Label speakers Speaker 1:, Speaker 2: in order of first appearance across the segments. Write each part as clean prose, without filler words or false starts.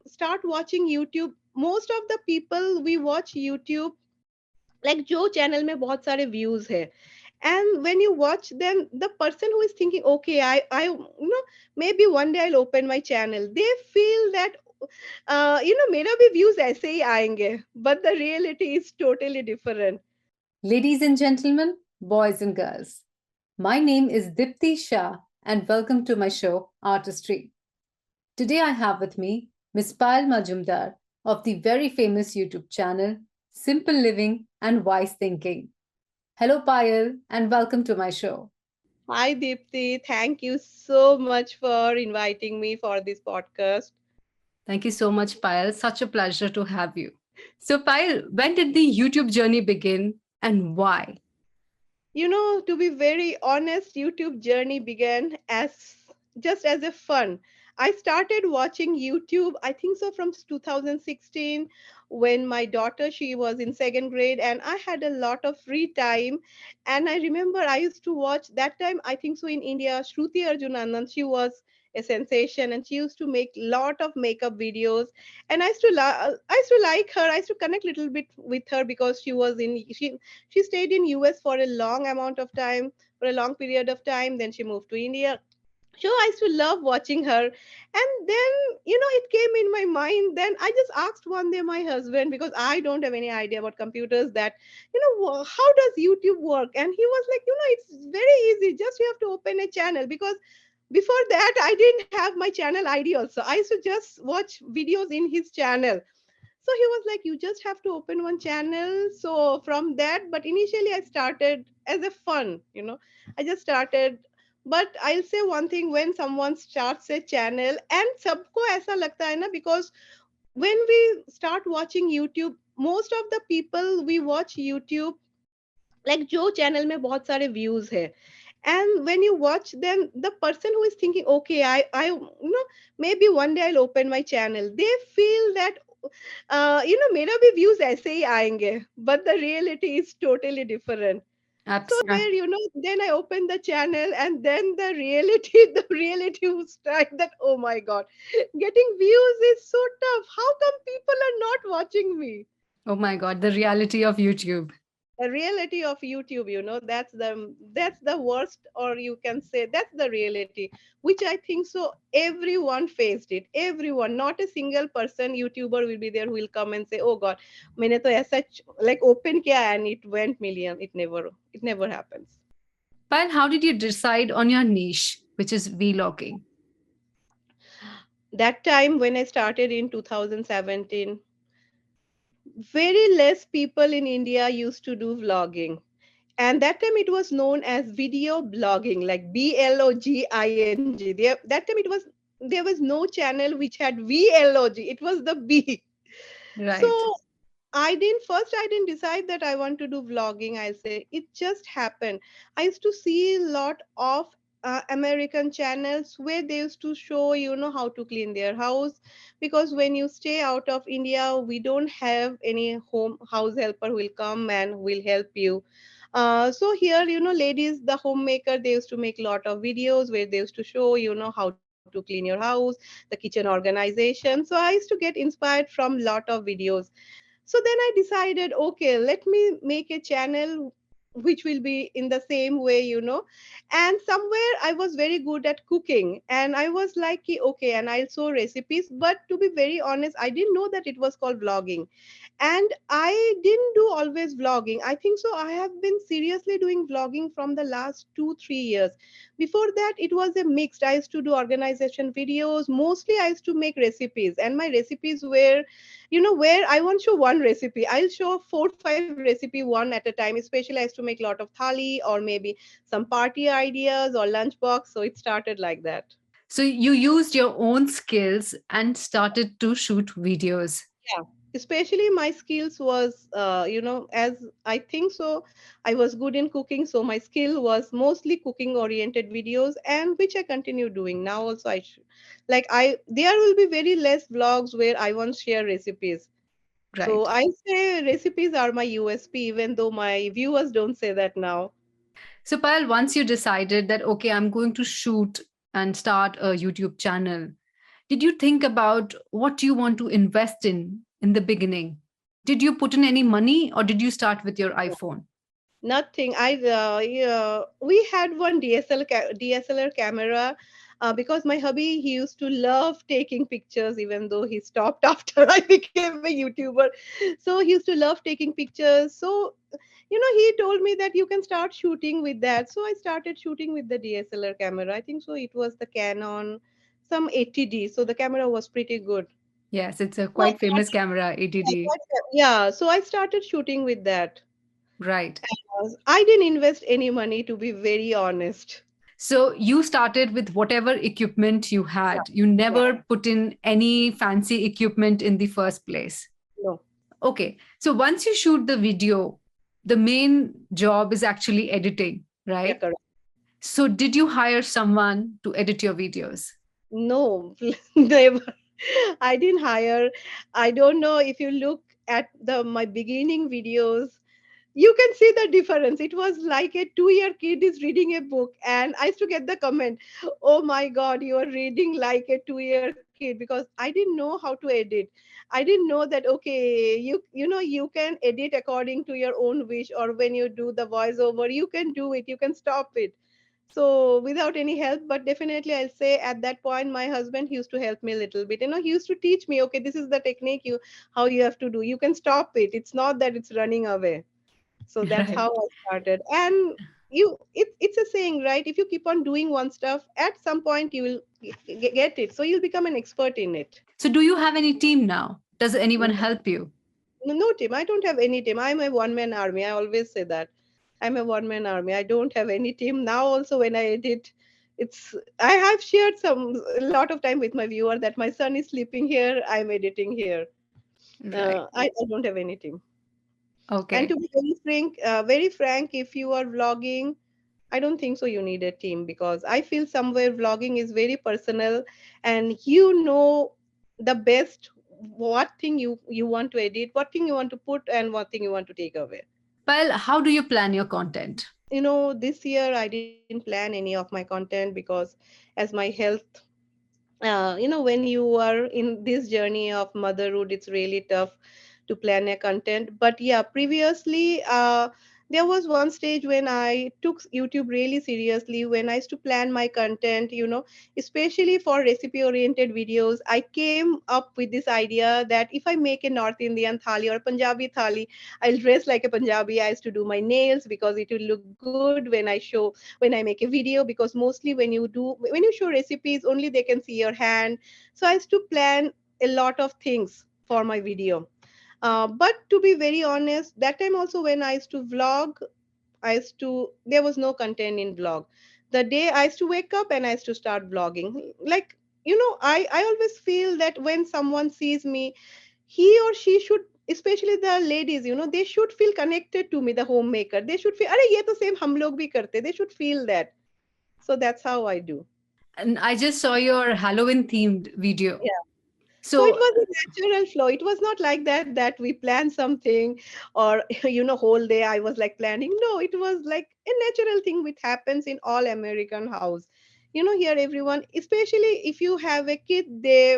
Speaker 1: start watching YouTube, most of the people we watch YouTube, like जो channel में बहुत सारे views है, and when you watch them, the person who is thinking, okay, maybe one day I'll open my channel, they feel that मेरा भी views ऐसे ही आएंगे, but the reality is totally different.
Speaker 2: Ladies and gentlemen, boys and girls, my name is Diptii Shah and welcome to my show Artistry. Today I have with me Miss Payal Majumdar of the very famous YouTube channel Simple Living and Wise Thinking. Hello Payal and welcome to my show.
Speaker 1: Hi Dipti, thank you so much for inviting me for this podcast.
Speaker 2: Thank you so much, Payal. Such a pleasure to have you. So, Payal, when did the YouTube journey begin and why?
Speaker 1: To be very honest, YouTube journey began as just as a fun. I started watching YouTube, I think so from 2016, when my daughter, she was in second grade and I had a lot of free time. And I remember I used to watch that time, I think so in India, Shruti Arjunandan, she was a sensation and she used to make lot of makeup videos, and I used to like her. I used to connect little bit with her because she stayed in US for a long amount of time, for a long period of time. Then she moved to India. So I used to love watching her. And then, it came in my mind. Then I just asked one day my husband, because I don't have any idea about computers, that, how does YouTube work? And he was like, it's very easy. Just you have to open a channel. Because before that, I didn't have my channel ID also. I used to just watch videos in his channel. So he was like, you just have to open one channel. So from that, but initially I started as a fun, I just started. But I'll say one thing, when someone starts a channel, and सबको ऐसा लगता है ना, because when we start watching YouTube, most of the people we watch YouTube, like जो channel में बहुत सारे views है, and when you watch them, the person who is thinking, okay, maybe one day I'll open my channel, they feel that मेरा भी views ऐसे ही आएंगे, but the reality is totally different. So
Speaker 2: Absolutely.
Speaker 1: where, then I opened the channel, and then the reality, the reality was like that, oh my god, getting views is so tough. How come people are not watching me?
Speaker 2: Oh my God, the reality of YouTube.
Speaker 1: The reality of YouTube, that's the worst, or you can say that's the reality, which I think so everyone faced it. Everyone, not a single person YouTuber will be there who will come and say, oh god, मैंने तो ऐसा like open किया and it went million. It never happens.
Speaker 2: Payal, how did you decide on your niche, which is vlogging?
Speaker 1: That time when I started in 2017, very less people in India used to do vlogging. And that time it was known as video blogging, like bloging. That time there was no channel which had vlog, it was the b. So
Speaker 2: Right.
Speaker 1: I didn't decide that I want to do vlogging. I'll say it just happened. I used to see a lot of American channels where they used to show, how to clean their house. Because when you stay out of India, we don't have any home house helper who will come and will help you. So here, ladies, the homemaker, they used to make a lot of videos where they used to show, how to clean your house, the kitchen organization. So I used to get inspired from lot of videos. So then I decided, okay, let me make a channel which will be in the same way, and somewhere I was very good at cooking, and I was like, okay, and I'll show recipes. But to be very honest, I didn't know that it was called vlogging, and I didn't do always vlogging. I think so I have been seriously doing vlogging from the last 2 3 years. Before that, it was a mixed. I used to do organization videos. Mostly I used to make recipes, and my recipes were, where I won't show one recipe, I'll show 4 5 recipe one at a time. Especially I used to make a lot of thali, or maybe some party ideas or lunchbox. So it started like that.
Speaker 2: So you used your own skills and started to shoot videos.
Speaker 1: Yeah, especially my skills was, as I think so I was good in cooking, so my skill was mostly cooking oriented videos, and which I continue doing now also. Like I there will be very less vlogs where I won't share recipes. So
Speaker 2: Right.
Speaker 1: I say recipes are my USP, even though my viewers don't say that now.
Speaker 2: So, Payal, once you decided that, okay, I'm going to shoot and start a YouTube channel, did you think about what you want to invest in the beginning? Did you put in any money or did you start with your iPhone?
Speaker 1: Nothing. Yeah, we had one DSLR camera, because my hubby, he used to love taking pictures, even though he stopped after I became a YouTuber. So he used to love taking pictures. So he told me that you can start shooting with that. So I started shooting with the DSLR camera. I think so. It was the Canon, some 80D. So the camera was pretty good.
Speaker 2: Yes, it's a
Speaker 1: So I
Speaker 2: quite famous
Speaker 1: started,
Speaker 2: camera, ATD.
Speaker 1: yeah. So I started shooting with that.
Speaker 2: Right.
Speaker 1: I didn't invest any money, to be very honest.
Speaker 2: So you started with whatever equipment you
Speaker 1: Yeah,
Speaker 2: had. You
Speaker 1: yeah,
Speaker 2: never put in any fancy equipment in the first place.
Speaker 1: no,
Speaker 2: Okay. So once you shoot the video, the main job is actually editing,
Speaker 1: yeah,
Speaker 2: right?
Speaker 1: correct.
Speaker 2: So did you hire someone to edit your videos?
Speaker 1: No, never. I didn't hire. I don't know if you look at the my beginning videos, you can see the difference. It was like a 2-year kid is reading a book, and I used to get the comment, "Oh my God, you are reading like a 2-year kid," because I didn't know how to edit. I didn't know that okay, you can edit according to your own wish, or when you do the voiceover, you can do it, you can stop it. So without any help, but definitely I'll say at that point my husband used to help me a little bit. He used to teach me, okay, this is the technique, you how you have to do. You can stop it. It's not that it's running away. So that's how
Speaker 2: Right.
Speaker 1: I started. And it's a saying, right? If you keep on doing one stuff, at some point you will get it. So you'll become an expert in it.
Speaker 2: So do you have any team now? Does anyone help you?
Speaker 1: No team. I don't have any team. I'm a one man army. I always say that. I'm a one man army. I don't have any team. Now also when I edit, it's I have shared a lot of time with my viewer that my son is sleeping here, I'm editing here.
Speaker 2: Right.
Speaker 1: I don't have any team. And to
Speaker 2: Okay.
Speaker 1: be very frank, if you are vlogging, I don't think so you need a team, because I feel somewhere vlogging is very personal, and you know the best what thing you want to edit, what thing you want to put, and what thing you want to take away.
Speaker 2: Well, how do you plan your content?
Speaker 1: This year I didn't plan any of my content because as my health, when you are in this journey of motherhood, it's really tough to plan a content. But yeah, previously, there was one stage when I took YouTube really seriously, when I used to plan my content, especially for recipe oriented videos. I came up with this idea that if I make a North Indian thali or Punjabi thali, I'll dress like a Punjabi. I used to do my nails because it will look good when I make a video, because mostly when you show recipes, only they can see your hand. So I used to plan a lot of things for my video. But to be very honest, that time also when I used to vlog, there was no content in vlog. The day I used to wake up and I used to start vlogging. Like, I always feel that when someone sees me, he or she should, especially the ladies, they should feel connected to me, the homemaker. They should feel, अरे ये तो same हम लोग भी करते. They should feel that. So that's how I do.
Speaker 2: And I just saw your Halloween themed video.
Speaker 1: Yeah. So it
Speaker 2: So,
Speaker 1: was a natural flow. It was not like that we planned something, or whole day I was like planning. No, it was like a natural thing which happens in all American house. Here everyone, especially if you have a kid, they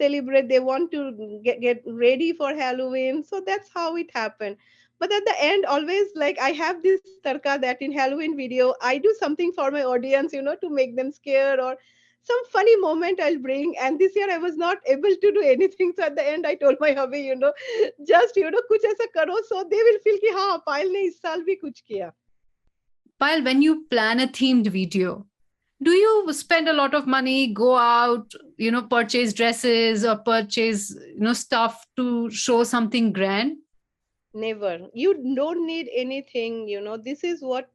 Speaker 1: celebrate, they want to get ready for Halloween. So that's how it happened. But at the end, always like I have this tarka that in Halloween video, I do something for my audience, to make them scared, or some funny moment I'll bring. And this year I was not able to do anything. So at the end, I told my hubby, just कुछ ऐसा करो, so they will feel कि हाँ पायल ने इस साल भी कुछ किया.
Speaker 2: while when you plan a themed video, do you spend a lot of money, go out, purchase dresses or purchase, stuff to show something grand?
Speaker 1: Never. You don't need anything. This is what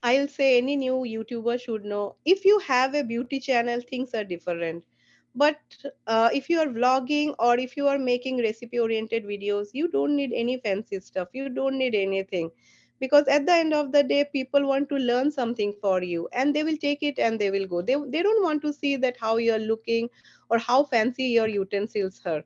Speaker 1: I'll say any new YouTuber should know. If you have a beauty channel, things are different. But if you are vlogging or if you are making recipe oriented videos, you don't need any fancy stuff. You don't need anything. Because at the end of the day, people want to learn something for you, and they will take it and they will go. They don't want to see that how you're looking or how fancy your utensils are.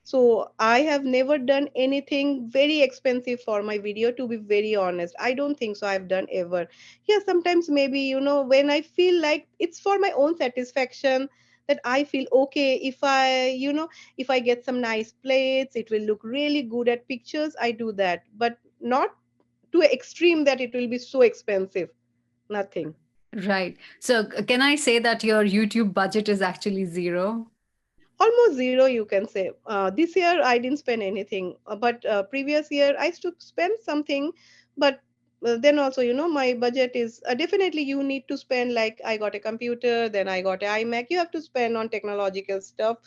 Speaker 1: So I have never done anything very expensive for my video, to be very honest. I don't think so I've done ever. Yeah, sometimes maybe, when I feel like it's for my own satisfaction, that I feel okay if if I get some nice plates, it will look really good at pictures, I do that. But not to extreme that it will be so expensive. Nothing.
Speaker 2: Right. So, can I say that your YouTube budget is actually zero?
Speaker 1: Almost zero, you can say. This year I didn't spend anything, but previous year I used to spend something. But then also, my budget is definitely, you need to spend. Like, I got a computer, then I got an iMac. You have to spend on technological stuff,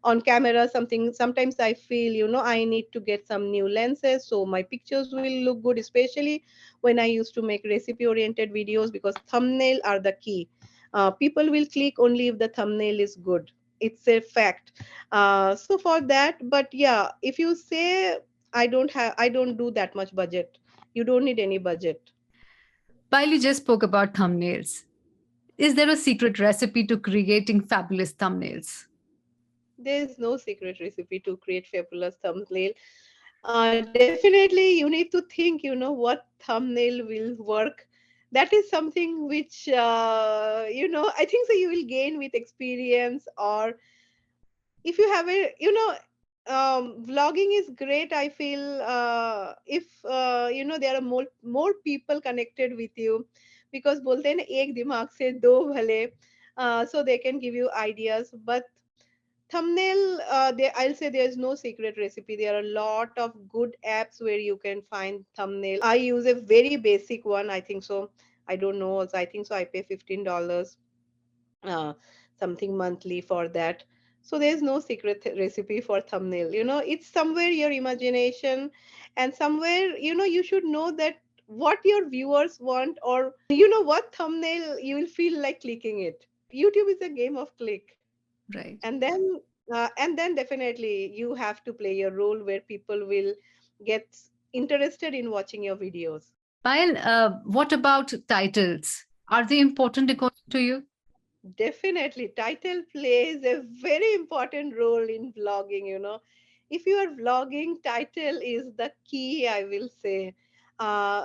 Speaker 1: on camera. Sometimes I feel, I need to get some new lenses so my pictures will look good, especially when I used to make recipe oriented videos, because thumbnail are the key. People will click only if the thumbnail is good. It's a fact. So for that, but yeah, if you say I don't do that much budget, you don't need any budget.
Speaker 2: While you just spoke about thumbnails, is there a secret recipe to creating fabulous thumbnails?
Speaker 1: There is no secret recipe to create fabulous thumbnail. Definitely you need to think, what thumbnail will work. That is something which, I think so you will gain with experience. Or if you have a, vlogging is great, I feel. If there are more people connected with you, because bolte hain na, ek dimag se do bhale. So they can give you ideas. But thumbnail, I'll say there's no secret recipe. There are a lot of good apps where you can find thumbnail. I use a very basic one, I think so. I don't know also, I think so I pay $15, uh, something monthly for that. So there's no secret recipe for thumbnail. It's somewhere your imagination, and somewhere, you should know that what your viewers want, or what thumbnail you will feel like clicking it. YouTube is a game of click.
Speaker 2: Right.
Speaker 1: And then definitely you have to play your role where people will get interested in watching your videos.
Speaker 2: Payal, what about titles? Are they important according to you?
Speaker 1: Definitely, title plays a very important role in vlogging. If you are vlogging, title is the key, I will say.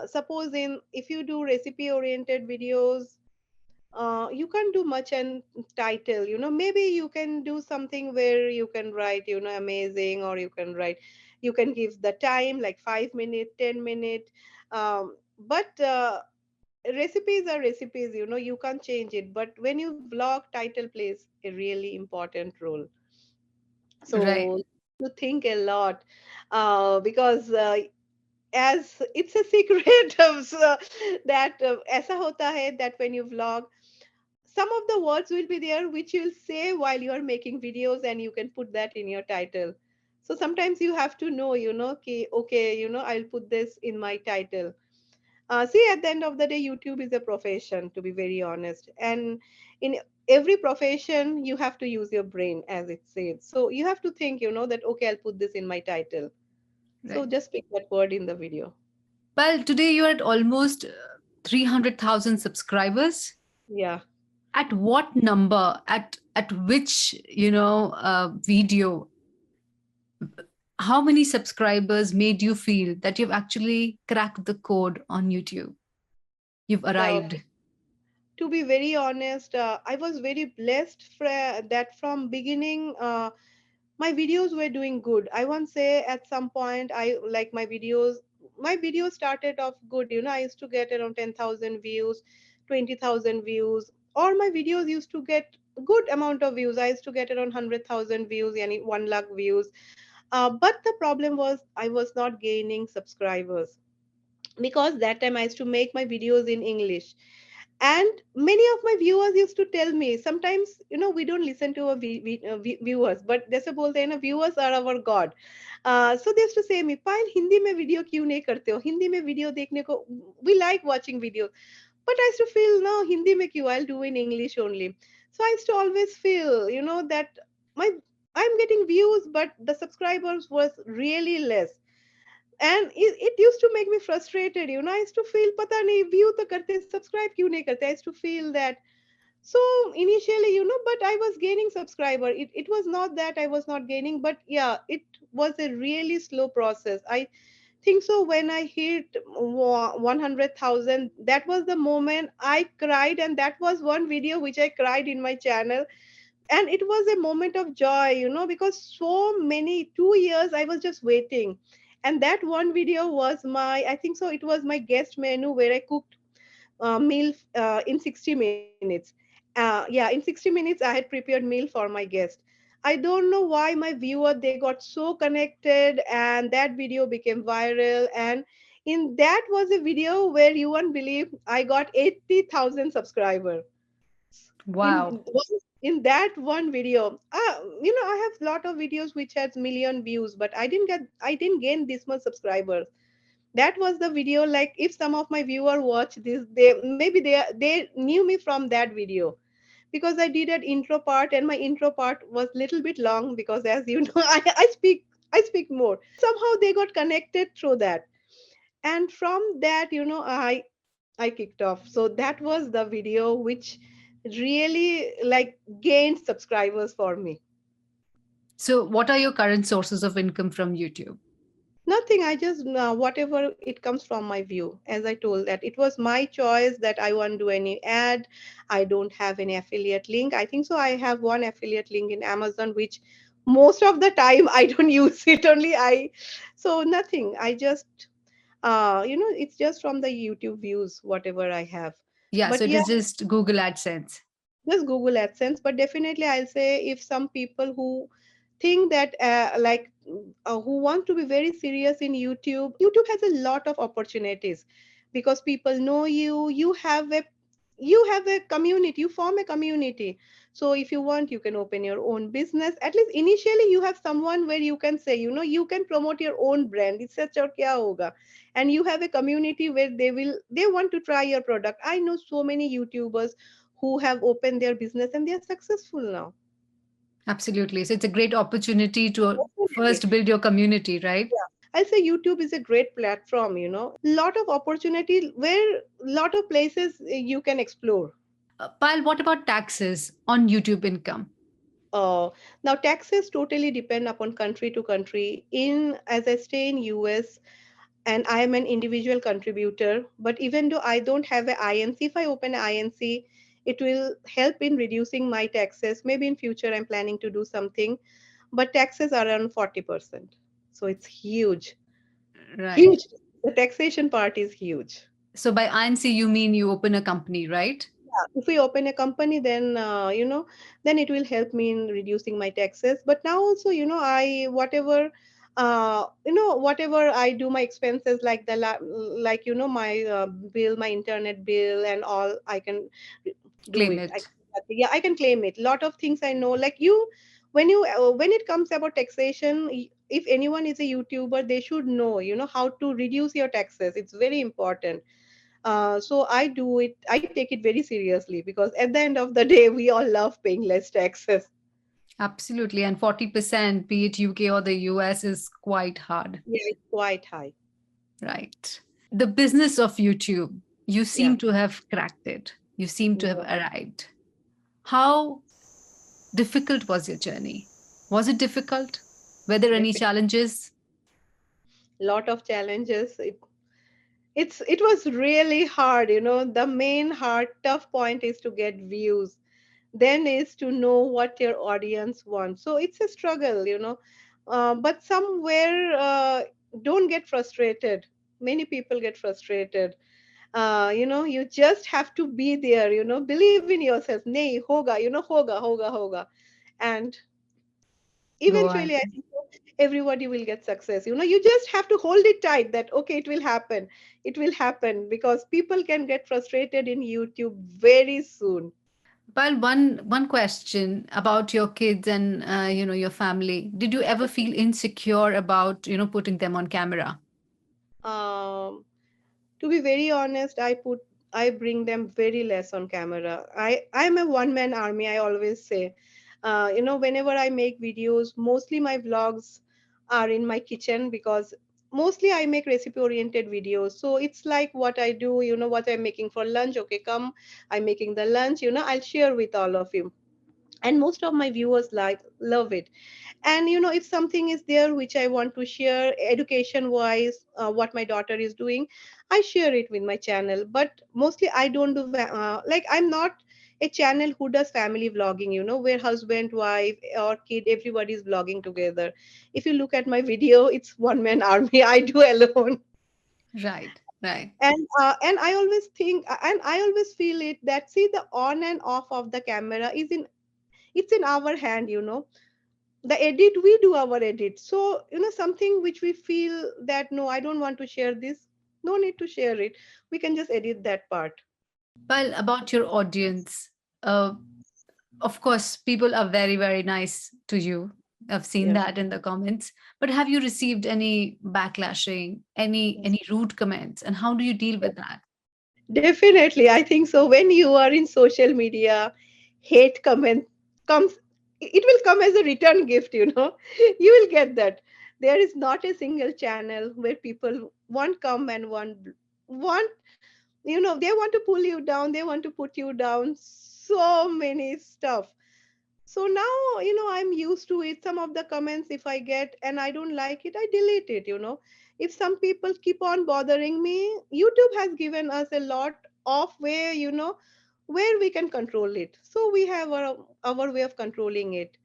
Speaker 1: Suppose in if you do recipe oriented videos, you can't do much and title. Maybe you can do something where you can write, amazing, or you can give the time like 5 minute, 10 minute. But recipes are recipes, you can't change it. But when you vlog, title plays a really important role.
Speaker 2: Right.
Speaker 1: So you think a lot, because as it's a secret of that ऐसा होता है that when you vlog, some of the words will be there which you'll say while you are making videos, and you can put that in your title. So sometimes you have to know, ki, okay, I'll put this in my title. See, at the end of the day, YouTube is a profession, to be very honest. And in every profession, you have to use your brain, as it says. So you have to think, that, okay, I'll put this in my title. So
Speaker 2: Right.
Speaker 1: just pick that word in the video.
Speaker 2: Well, today you're at almost 300,000 subscribers.
Speaker 1: Yeah.
Speaker 2: At what number, at which, video, how many subscribers made you feel that you've actually cracked the code on YouTube? You've
Speaker 1: Uh,
Speaker 2: arrived.
Speaker 1: to be very honest, I was very blessed that from beginning, my videos were doing good. I won't say at some point I like my videos started off good. I used to get around 10,000 views, 20,000 views, or my videos used to get good amount of views. I used to get around 100,000 views, yani 1 lakh views. But the problem was I was not gaining subscribers, because that time I used to make my videos in English. And many of my viewers used to tell me, sometimes, we don't listen to our viewers, but जैसे बोलते हैं ना, viewers are our god. So they used to say me, पायल हिंदी में video क्यों नहीं करते हो, हिंदी में वीडियो देखने को, we like watching videos. But I used to feel, no, hindi mein kyun, I'll do in English only. So I used to always feel, that my I'm getting views, but the subscribers was really less. And it used to make me frustrated. I used to feel, pata nahi, view to karte, subscribe kyun nahi karte. I used to feel that. So initially, but I was gaining subscriber. It was not that I was not gaining, but yeah, it was a really slow process. I think so when I hit 100,000, that was the moment I cried, and that was one video which I cried in my channel. And it was a moment of joy, because so many 2 years I was just waiting. And that one video was my, I think so it was my guest menu, where I cooked meal in 60 minutes. Yeah, in 60 minutes I had prepared meal for my guest. I don't know why my viewer, they got so connected, and that video became viral. And in that was a video where you won't believe I got 80,000 subscribers
Speaker 2: Wow.
Speaker 1: in that one video. I have lot of videos which has million views, but I didn't gain this much subscribers. That was the video. Like, if some of my viewer watch this, they knew me from that video, because I did an intro part, and my intro part was little bit long, because as you know, I speak more. Somehow they got connected through that. And from that, I kicked off. So that was the video which really like gained subscribers for me.
Speaker 2: So, what are your current sources of income from YouTube?
Speaker 1: Nothing. I just whatever it comes from my view. As I told, that it was my choice, that I won't do any ad. I don't have any affiliate link. I think so. I have one affiliate link in Amazon, which most of the time I don't use it. Only I. So nothing. I just it's just from the YouTube views, whatever I have.
Speaker 2: Yeah, so
Speaker 1: But
Speaker 2: it
Speaker 1: yeah,
Speaker 2: is just Google AdSense.
Speaker 1: just Google AdSense. But definitely, I'll say, if some people who think that who want to be very serious in YouTube has a lot of opportunities, because people know you. You have a community. You form a community. So if you want, you can open your own business. At least initially, you have someone where you can say, you can promote your own brand. It's such or kya hoga, and you have a community where they want to try your product. I know so many YouTubers who have opened their business, and they are successful now.
Speaker 2: Absolutely. So, it's a great opportunity to
Speaker 1: Definitely.
Speaker 2: first build your community, right?
Speaker 1: Yeah. I say YouTube is a great platform, lot of opportunity, where lot of places you can explore.
Speaker 2: Pyle, what about taxes on YouTube income?
Speaker 1: uh, Now taxes totally depend upon country to country. In As I stay in US, and I am an individual contributor, but even though I don't have a INC, if I open an INC, it will help in reducing my taxes. Maybe in future I'm planning to do something, but taxes are around 40%. So it's huge.
Speaker 2: Right.
Speaker 1: Huge. The taxation part is huge.
Speaker 2: So, by INC, you mean you open a company, right?
Speaker 1: If we open a company, then then it will help me in reducing my taxes. But now also, I whatever whatever I do, my expenses, like like my bill, my internet bill, and all, I can do
Speaker 2: Claim
Speaker 1: it.
Speaker 2: it.
Speaker 1: Yeah, I can claim it. Lot of things I know, like when it comes about taxation, if anyone is a YouTuber, they should know, how to reduce your taxes. It's very important. So I do it. I take it very seriously, because at the end of the day, we all love paying less taxes.
Speaker 2: Absolutely. And 40%, be it UK or the US, is quite hard.
Speaker 1: Yeah, it's quite high.
Speaker 2: Right. The business of YouTube, you
Speaker 1: Yeah.
Speaker 2: seem to have cracked it. You seem to have
Speaker 1: Yeah.
Speaker 2: arrived. How difficult was your journey? Was it difficult? Were there any
Speaker 1: Definitely.
Speaker 2: challenges?
Speaker 1: Lot of challenges. It was really hard. The main hard tough point is to get views. Then is to know what your audience wants. So it's a struggle. But somewhere, don't get frustrated. Many people get frustrated. You just have to be there. Believe in yourself. Nay, hoga. Hoga, hoga, hoga. And
Speaker 2: Go
Speaker 1: eventually,
Speaker 2: ahead.
Speaker 1: I think so, everybody will get success. You just have to hold it tight, that okay, it will happen. It will happen, because people can get frustrated in YouTube very soon.
Speaker 2: Well, one question about your kids and your family. Did you ever feel insecure about putting them on camera?
Speaker 1: um to be very honest, I bring them very less on camera. I'm a one man army, I always say. Whenever I make videos, mostly my vlogs are in my kitchen, because mostly I make recipe oriented videos. So it's like what I do, what I'm making for lunch. Okay, come, I'm making the lunch, I'll share with all of you. And most of my viewers love it. And if something is there which I want to share education wise, what my daughter is doing, I share it with my channel. But mostly I don't do like, I'm not a channel who does family vlogging, where husband, wife, or kid, everybody is vlogging together. If you look at my video, it's one man army. I do alone.
Speaker 2: Right, right.
Speaker 1: And I always think, and I always feel it, that see, the on and off of the camera is in, it's in our hand. The edit, we do our edit. So something which we feel that, no, I don't want to share this, no need to share it, we can just edit that part.
Speaker 2: Well, about your audience, uh, of course, people are very, very nice to you. I've seen
Speaker 1: Yeah,
Speaker 2: that in the comments. But have you received any backlashing, any rude comments, and how do you deal with that?
Speaker 1: definitely, I think so. When you are in social media, hate comment comes, it will come as a return gift. You will get that. There is not a single channel where people one come and one, they want to pull you down, they want to put you down, so many stuff. So now, I'm used to it. Some of the comments, if I get and I don't like it, I delete it. If some people keep on bothering me, YouTube has given us a lot of way, where we can control it. So we have our way of controlling it.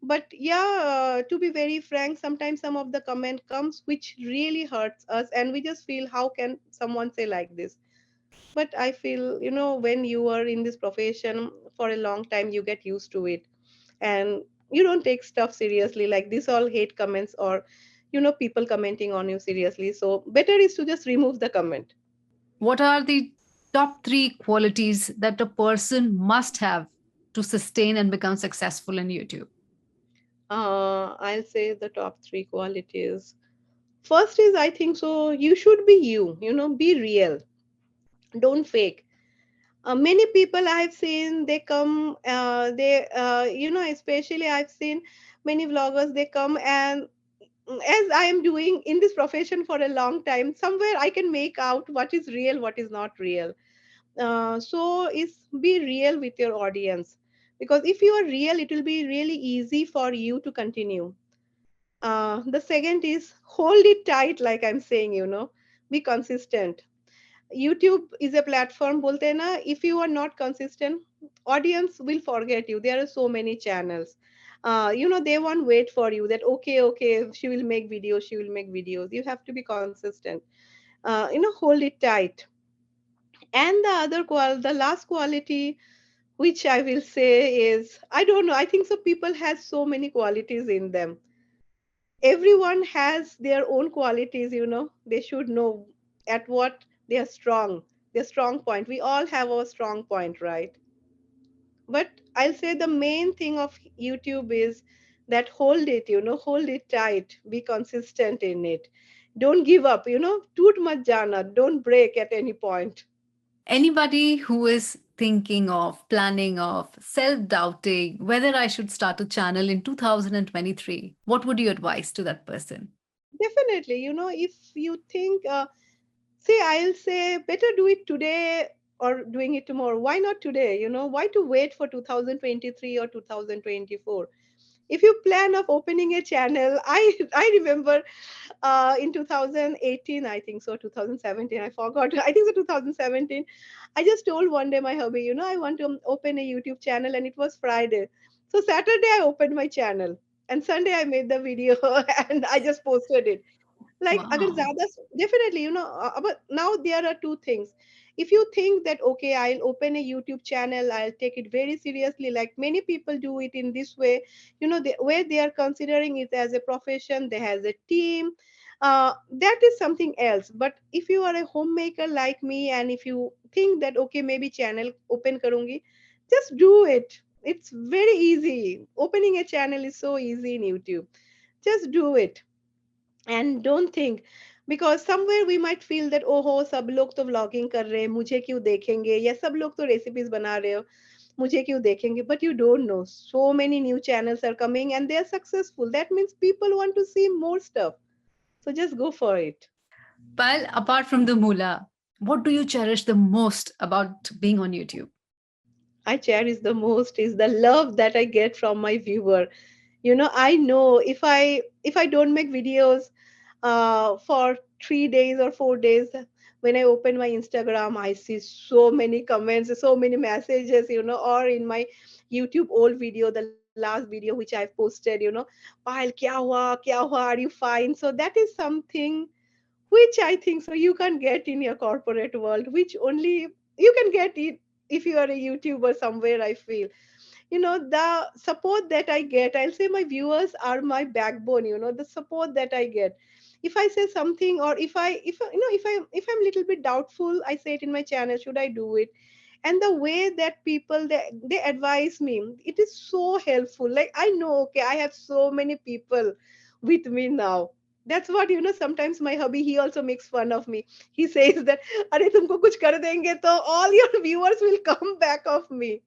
Speaker 1: But yeah, to be very frank, sometimes some of the comment comes which really hurts us, and we just feel, how can someone say like this? But I feel, when you are in this profession for a long time, you get used to it, and you don't take stuff seriously, like this all hate comments, or people commenting on you seriously. So better is to just remove the comment.
Speaker 2: What are the top three qualities that a person must have to sustain and become successful in YouTube?
Speaker 1: I'll say the top three qualities. First is, I think so, you should be you, be real, don't fake. Many people I have seen, they come, they especially I've seen many vloggers, they come and, as I am doing in this profession for a long time, somewhere I can make out what is real, what is not real. So is, be real with your audience, because if you are real, it will be really easy for you to continue. The second is, hold it tight, like I'm saying, be consistent. YouTube is a platform, bolte हैं ना, if you are not consistent, audience will forget you. There are so many channels. They won't wait for you, that okay, okay, she will make videos, she will make videos. You have to be consistent. Hold it tight. And the last quality, which I will say is, I don't know, I think so, people has so many qualities in them. Everyone has their own qualities. They should know at what they are strong, their strong point. We all have our strong point, right? But I'll say the main thing of YouTube is that, hold it, hold it tight, be consistent in it, don't give up, toot mat jana, don't break at any point.
Speaker 2: Anybody who is thinking of, planning of, self doubting whether I should start a channel in 2023, what would you advise to that person?
Speaker 1: Definitely, if you think, see, I'll say, better do it today or doing it tomorrow. Why not today? Why to wait for 2023 or 2024? If you plan of opening a channel, I remember, in 2018, I think so, 2017, I forgot, I think so 2017, I just told one day my hubby, I want to open a YouTube channel, and it was Friday. So Saturday I opened my channel, and Sunday I made the video and I just posted it. Like, agar
Speaker 2: Wow.
Speaker 1: zyada, definitely, but now there are two things. If you think that, okay, I'll open a YouTube channel, I'll take it very seriously, like many people do it in this way, where they are considering it as a profession, they has a team, that is something else. But if you are a homemaker like me, and if you think that, okay, maybe channel open karungi, just do it. It's very easy. Opening a channel is so easy in YouTube. Just do it. And don't think, because somewhere we might feel that, oh हो, सब लोग तो vlogging कर रहे हैं, मुझे क्यों देखेंगे, या सब लोग तो recipes बना रहे हो, मुझे क्यों देखेंगे. But you don't know, so many new channels are coming and they are successful. That means people want to see more stuff. So just go for it.
Speaker 2: Payal, apart from the moolah, what do you cherish the most about being on YouTube?
Speaker 1: I cherish the most is the love that I get from my viewer. I know if I don't make videos for 3 days or 4 days, when I open my Instagram, I see so many comments, so many messages, or in my YouTube old video, the last video which I've posted, Payal, kya hua, are you fine? So that is something which I think so you can get in your corporate world, which only you can get it if you are a YouTuber somewhere, I feel. The support that I get, I'll say my viewers are my backbone, the support that I get. If I say something, or if I'm little bit doubtful, I say it in my channel, should I do it? And the way that people, they advise me, it is so helpful. Like, I know, okay, I have so many people with me now. That's what, sometimes my hubby, he also makes fun of me. He says that, "Are tumko kuch kar denge to all your viewers will come back of me."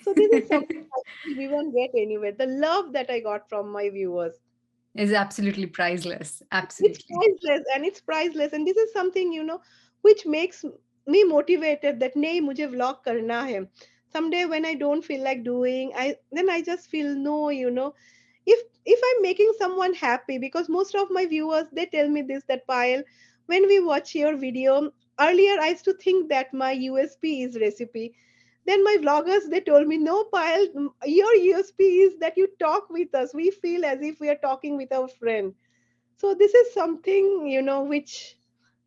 Speaker 1: So this is something I feel we won't get anywhere. The love that I got from my viewers,
Speaker 2: Is absolutely priceless.
Speaker 1: it's
Speaker 2: Absolutely.
Speaker 1: priceless, and it's priceless. And this is something, which makes me motivated that nay, mujhe vlog karna hai. Someday when I don't feel like doing, I just feel no, if I'm making someone happy, because most of my viewers, they tell me this, that Payal, when we watch your video, earlier I used to think that my USP is recipe. Then my vloggers, they told me, no, Payal, your USP is that you talk with us. We feel as if we are talking with our friend. So this is something, which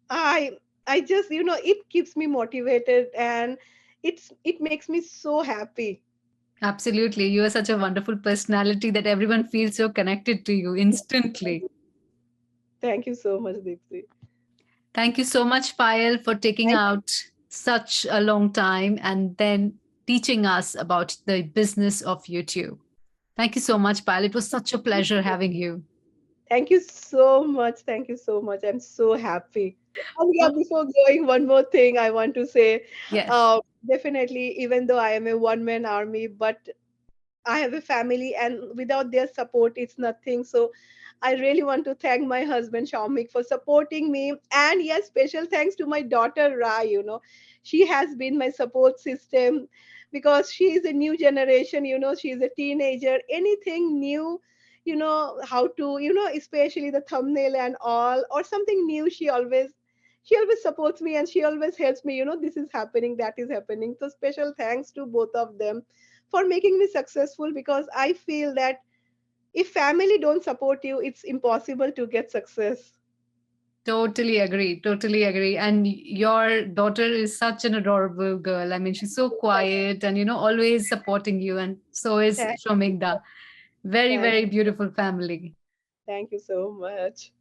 Speaker 1: I I just, it keeps me motivated, and it makes me so happy.
Speaker 2: Absolutely. You are such a wonderful personality that everyone feels so connected to you instantly.
Speaker 1: Thank you so much, Deepti.
Speaker 2: Thank you so much, Payal, for taking
Speaker 1: Thank
Speaker 2: out such a long time and then teaching us about the business of YouTube. Thank you so much, Payal. It was such a pleasure
Speaker 1: you.
Speaker 2: having you.
Speaker 1: Thank you so much. Thank you so much. I'm so happy. And yeah,
Speaker 2: Oh,
Speaker 1: before going, one more thing I want to say.
Speaker 2: yes.
Speaker 1: Definitely, even though I am a one-man army, but I have a family, and without their support, it's nothing. So I really want to thank my husband Shaumik for supporting me. And yes, special thanks to my daughter Rai. She has been my support system, because she is a new generation, she is a teenager. Anything new, how to, especially the thumbnail and all, or something new, she always supports me, and she always helps me, this is happening, that is happening. So special thanks to both of them for making me successful, because I feel that if family don't support you, it's impossible to get success.
Speaker 2: Totally agree. Totally agree. And your daughter is such an adorable girl. I mean, she's so quiet and, always supporting you. And so is
Speaker 1: Thank
Speaker 2: Shomigda. Very,
Speaker 1: thank
Speaker 2: very beautiful family.
Speaker 1: thank you so much.